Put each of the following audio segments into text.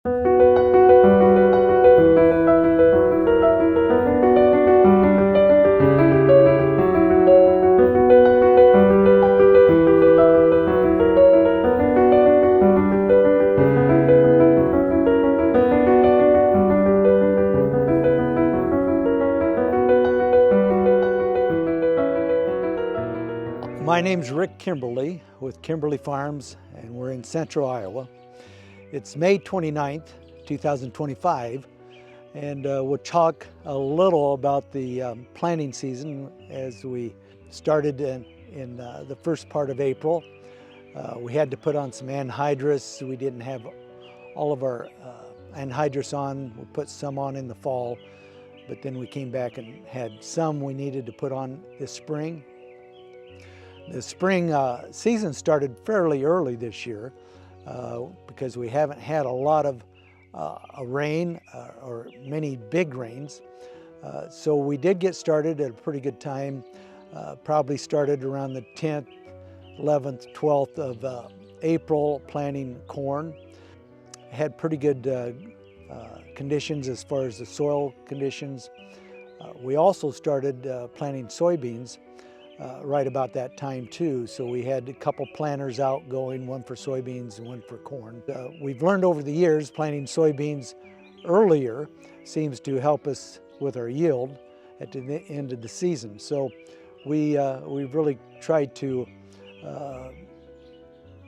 My name's Rick Kimberly with Kimberly Farms, and we're in central Iowa. It's May 29th, 2025, and we'll talk a little about the planting season as we started in the first part of April. We had to put on some anhydrous. We didn't have all of our anhydrous on. We put some on in the fall, but then we came back and had some we needed to put on this spring. The spring season started fairly early this year because we haven't had a lot of rain or many big rains. So we did get started at a pretty good time, probably started around the 10th, 11th, 12th of April planting corn. Had pretty good conditions as far as the soil conditions. We also started planting soybeans right about that time too. So we had a couple planters out going, one for soybeans and one for corn. We've learned over the years planting soybeans earlier seems to help us with our yield at the end of the season. So we've really tried to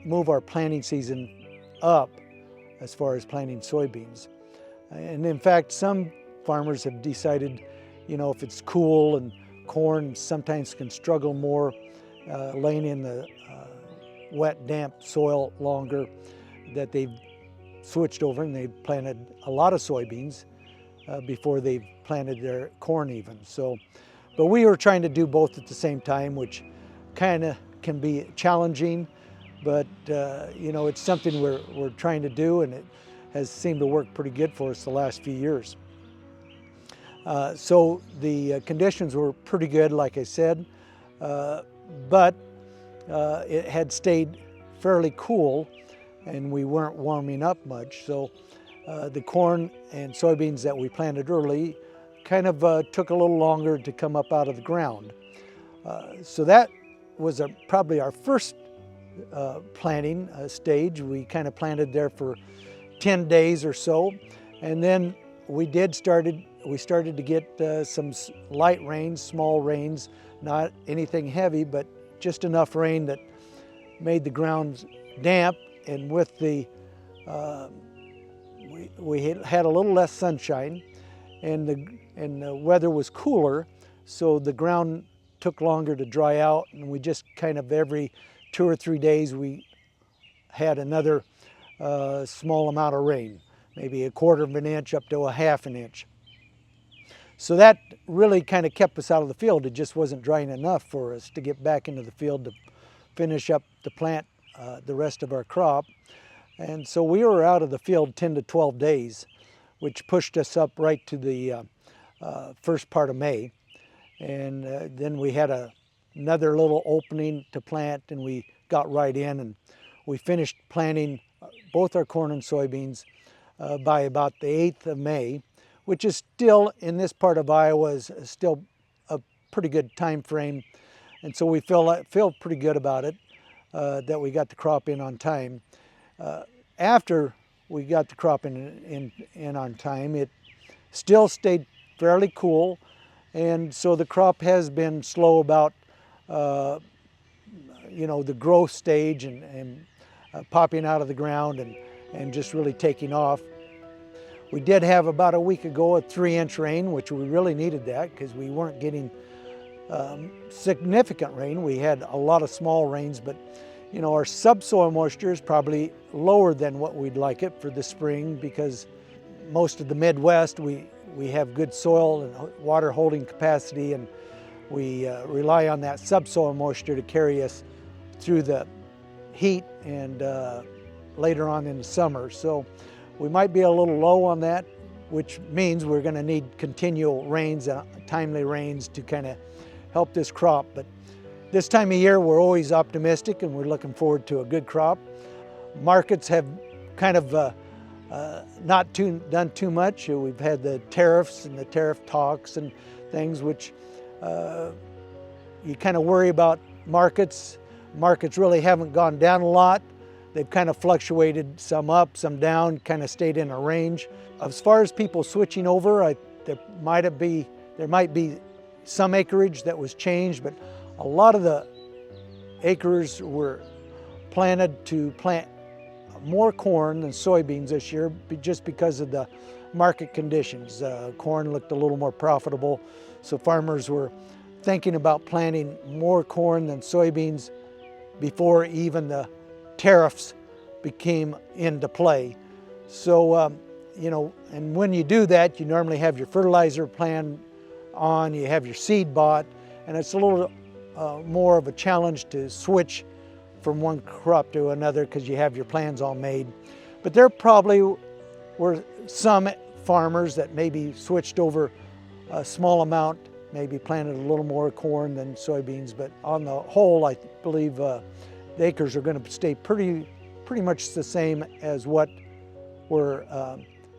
move our planting season up as far as planting soybeans. And in fact, some farmers have decided, you know, if it's cool, and corn sometimes can struggle more laying in the wet, damp soil longer, that they've switched over and they've planted a lot of soybeans before they've planted their corn even. So, but we were trying to do both at the same time, which kind of can be challenging, but you know, it's something we're trying to do, and it has seemed to work pretty good for us the last few years. So the conditions were pretty good, like I said, but it had stayed fairly cool and we weren't warming up much. So the corn and soybeans that we planted early kind of took a little longer to come up out of the ground. So that was probably our first planting stage. We kind of planted there for 10 days or so, and then we started to get some light rains, small rains, not anything heavy, but just enough rain that made the ground damp. And with the, we had a little less sunshine, and the weather was cooler, so the ground took longer to dry out, and we just kind of every 2 or 3 days we had another small amount of rain, maybe 1/4 of an inch up to 1/2 an inch. So that really kind of kept us out of the field. It just wasn't drying enough for us to get back into the field to finish up to plant the rest of our crop. And so we were out of the field 10 to 12 days, which pushed us up right to the first part of May. And then we had another little opening to plant, and we got right in, and we finished planting both our corn and soybeans by about the 8th of May, which is still, in this part of Iowa, is still a pretty good time frame. And so we feel pretty good about it, that we got the crop in on time. After we got the crop in on time, it still stayed fairly cool. And so the crop has been slow about, you know, the growth stage and popping out of the ground and just really taking off. We did have about a week ago a 3-inch rain, which we really needed that because we weren't getting significant rain. We had a lot of small rains, but you know, our subsoil moisture is probably lower than what we'd like it for the spring, because most of the Midwest, we have good soil and water holding capacity, and we rely on that subsoil moisture to carry us through the heat and later on in the summer. So we might be a little low on that, which means we're going to need continual rains, timely rains, to kind of help this crop. But this time of year, we're always optimistic and we're looking forward to a good crop. Markets have kind of not done too much. We've had the tariffs and the tariff talks and things, which you kind of worry about markets. Markets really haven't gone down a lot. They've kind of fluctuated, some up, some down, kind of stayed in a range. As far as people switching over, there might be some acreage that was changed, but a lot of the acres were planted to plant more corn than soybeans this year, just because of the market conditions. Corn looked a little more profitable, so farmers were thinking about planting more corn than soybeans before even the tariffs became into play. So, you know, and when you do that, you normally have your fertilizer plan on, you have your seed bought, and it's a little more of a challenge to switch from one crop to another because you have your plans all made. But there probably were some farmers that maybe switched over a small amount, maybe planted a little more corn than soybeans, but on the whole, I believe the acres are going to stay pretty much the same as what were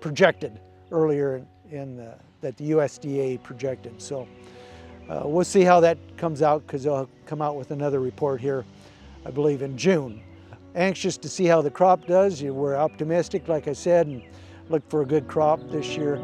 projected earlier that the USDA projected. So we'll see how that comes out, because they'll come out with another report here, I believe, in June. Anxious to see how the crop does. We're optimistic, like I said, and look for a good crop this year.